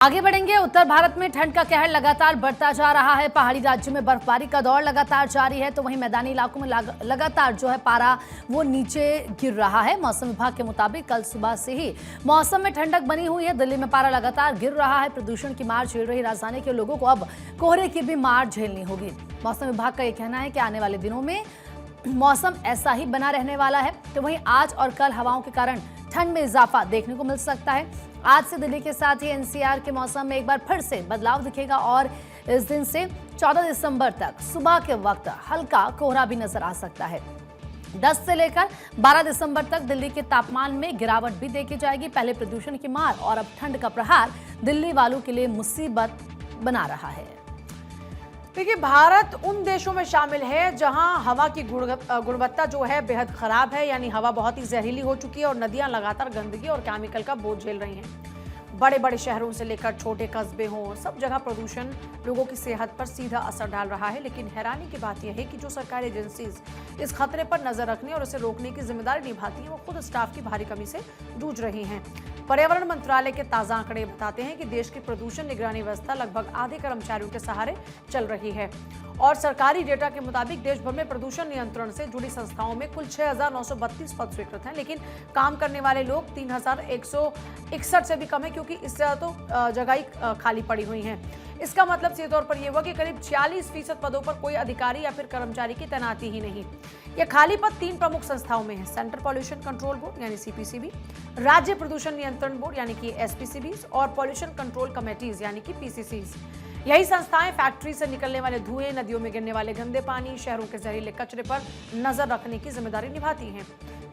आगे बढ़ेंगे। उत्तर भारत में ठंड का कहर लगातार बढ़ता जा रहा है। पहाड़ी राज्यों में बर्फबारी का दौर लगातार जारी है, तो वहीं मैदानी इलाकों में लगातार जो है पारा वो नीचे गिर रहा है। मौसम विभाग के मुताबिक कल सुबह से ही मौसम में ठंडक बनी हुई है। दिल्ली में पारा लगातार गिर रहा है। प्रदूषण की मार झेल रही राजधानी के लोगों को अब कोहरे की भी मार झेलनी होगी। मौसम विभाग का यह कहना है कि आने वाले दिनों में मौसम ऐसा ही बना रहने वाला है, तो वहीं आज और कल हवाओं के कारण ठंड में इजाफा देखने को मिल सकता है। आज से दिल्ली के साथ ही एनसीआर के मौसम में एक बार फिर से बदलाव दिखेगा और इस दिन से 14 दिसंबर तक सुबह के वक्त हल्का कोहरा भी नजर आ सकता है। 10 से लेकर 12 दिसंबर तक दिल्ली के तापमान में गिरावट भी देखी जाएगी। पहले प्रदूषण की मार और अब ठंड का प्रहार दिल्ली वालों के लिए मुसीबत बना रहा है। देखिए, भारत उन देशों में शामिल है जहां हवा की गुणवत्ता जो है बेहद खराब है, यानी हवा बहुत ही जहरीली हो चुकी है और नदियां लगातार गंदगी और केमिकल का बोझ झेल रही हैं। बड़े बड़े शहरों से लेकर छोटे कस्बे हों, सब जगह प्रदूषण लोगों की सेहत पर सीधा असर डाल रहा है। लेकिन हैरानी की बात यह है कि जो सरकारी एजेंसीज इस खतरे पर नजर रखने और इसे रोकने की जिम्मेदारी निभाती हैं, वो खुद स्टाफ की भारी कमी से जूझ रही हैं। पर्यावरण मंत्रालय के ताजा आंकड़े बताते हैं कि देश की प्रदूषण निगरानी व्यवस्था लगभग आधे कर्मचारियों के सहारे चल रही है और सरकारी डेटा के मुताबिक देश भर में प्रदूषण नियंत्रण से जुड़ी संस्थाओं में कुल 6,932 पद स्वीकृत हैं, लेकिन काम करने वाले लोग 3,161 से भी कम है, क्योंकि इससे तो जगह ही खाली पड़ी हुई हैं। इसका मतलब सीधे तौर पर यह हुआ कि करीब 46% पदों पर कोई अधिकारी या फिर कर्मचारी की तैनाती ही नहीं। यह खाली पद 3 प्रमुख संस्थाओं में है: सेंट्रल पॉल्यूशन कंट्रोल बोर्ड यानी सीपीसीबी, राज्य प्रदूषण नियंत्रण बोर्ड यानी कि एसपीसीबी और पॉल्यूशन कंट्रोल कमेटीज यानी कि पीसीसीज। यही संस्थाएं फैक्ट्री से निकलने वाले धुएं, नदियों में गिरने वाले गंदे पानी, शहरों के जहरीले कचरे पर नजर रखने की जिम्मेदारी निभाती हैं।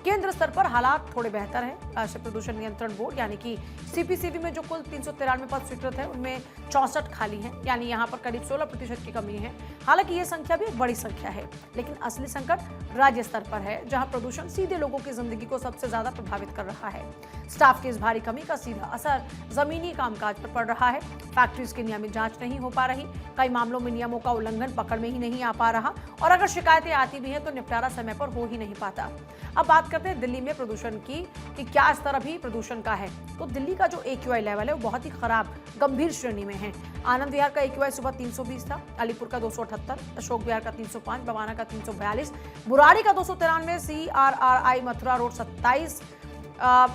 केंद्र स्तर पर हालात थोड़े बेहतर हैं। राष्ट्रीय प्रदूषण नियंत्रण बोर्ड यानी कि सीपीसीबी में जो कुल 393 पद स्वीकृत है, उनमें 64 खाली हैं, यानी यहाँ पर करीब 16% की कमी है। हालांकि ये संख्या भी एक बड़ी संख्या है, लेकिन असली संकट राज्य स्तर पर है, जहां प्रदूषण सीधे लोगों की जिंदगी को सबसे ज्यादा प्रभावित कर रहा है। स्टाफ की इस भारी कमी का सीधा असर जमीनी कामकाज पर पड़ रहा है। फैक्ट्रीज की नियमित जांच नहीं हो पा रही, कई मामलों में नियमों का उल्लंघन पकड़ में ही नहीं आ पा रहा, और अगर शिकायतें आती भी हैं तो निपटारा समय पर हो ही नहीं पाता। अब बात करते हैं दिल्ली में प्रदूषण की कि क्या स्तर अभी प्रदूषण का है। तो दिल्ली का जो AQI लेवल है वो बहुत ही खराब गंभीर श्रेणी में है। आनंद विहार का AQI सुबह 320 था, अलीपुर का 278, अशोक विहार का 305, बवाना का 342, बुराड़ी का 293, CRRI मथुरा रोड 27।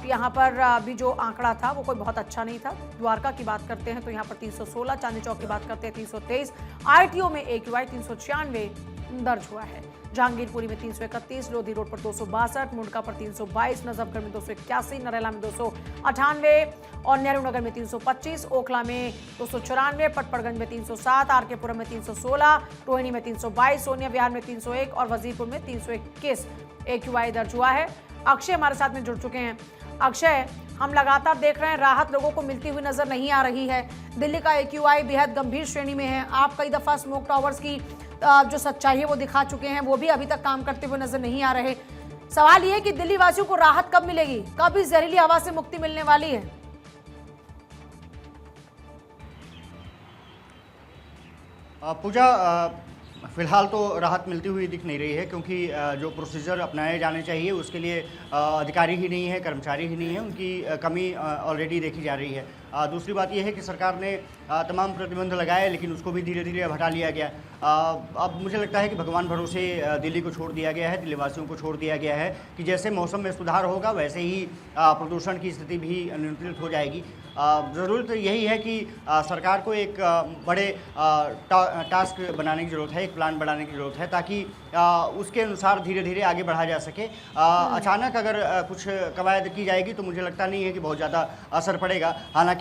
यहाँ पर भी जो आंकड़ा था वो कोई बहुत अच्छा नहीं था। द्वारका की बात करते हैं तो यहाँ पर 316, चांदनी चौक की बात करते हैं 323, ITO में AQI 396 दर्ज हुआ है। जहांगीरपुरी में 331, लोधी रोड पर 262, मुंडका पर 322, नजफगढ़ में 281, नरेला में 298 और नेहरू नगर में 325, ओखला में 294, पटपड़गंज में 307, आरकेपुरम में 316, रोहिणी में 322, सोनिया विहार में 301 और वजीरपुर में 321 AQI दर्ज हुआ है। अक्षय हमारे साथ में जुड़ चुके हैं। अक्षय, हम लगातार देख रहे हैं राहत लोगों को मिलती हुई नजर नहीं आ रही है। दिल्ली का AQI बेहद गंभीर श्रेणी में है। आप कई दफा स्मोक टावर्स की जो सच्चाई है वो दिखा चुके हैं, वो भी अभी तक काम करते हुए नजर नहीं आ रहे। सवाल ये है कि दिल्ली वासियों को राहत कब मिलेगी, कब इस जहरीली हवा से मुक्ति मिलने वाली है? पूजा, फिलहाल तो राहत मिलती हुई दिख नहीं रही है, क्योंकि जो प्रोसीजर अपनाए जाने चाहिए उसके लिए अधिकारी ही नहीं है, कर्मचारी ही नहीं है, उनकी कमी ऑलरेडी देखी जा रही है। दूसरी बात यह है कि सरकार ने तमाम प्रतिबंध लगाए, लेकिन उसको भी धीरे धीरे अब हटा लिया गया। अब मुझे लगता है कि भगवान भरोसे दिल्ली को छोड़ दिया गया है, दिल्ली वासियों को छोड़ दिया गया है कि जैसे मौसम में सुधार होगा वैसे ही प्रदूषण की स्थिति भी नियंत्रित हो जाएगी। ज़रूरत यही है कि सरकार को एक बड़े टास्क बनाने की ज़रूरत है, एक प्लान बनाने की ज़रूरत है, ताकि उसके अनुसार धीरे धीरे आगे बढ़ा जा सके। अचानक अगर कुछ कवायद की जाएगी तो मुझे लगता नहीं है कि बहुत ज़्यादा असर पड़ेगा। हालांकि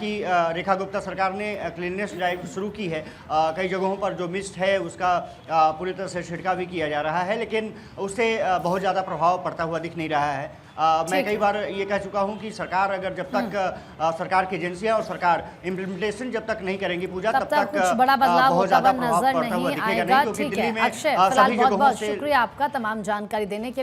रेखा गुप्ता सरकार ने क्लीननेस ड्राइव शुरू की है। कई जगहों पर जो मिस्ट है उसका पूरी तरह से छिड़काव भी किया जा रहा है, लेकिन उससे बहुत ज़्यादा प्रभाव पड़ता हुआ दिख नहीं रहा है। मैं कई बार ये कह चुका हूं कि सरकार अगर जब तक सरकार की एजेंसियां और सरकार इम्प्लीमेंटेशन जब तक नहीं करेंगी पूजा, तब तक कुछ बड़ा बदलाव बहुत ज्यादा नजर प्रभाव पड़ता हुआ नहीं दिखेगा आएगा। नहीं, क्योंकि ठीक दिल्ली है में अक्षय, फिलहाल सभी बहुत जगहों बहुत से शुक्रिया आपका तमाम जानकारी देने के लिए।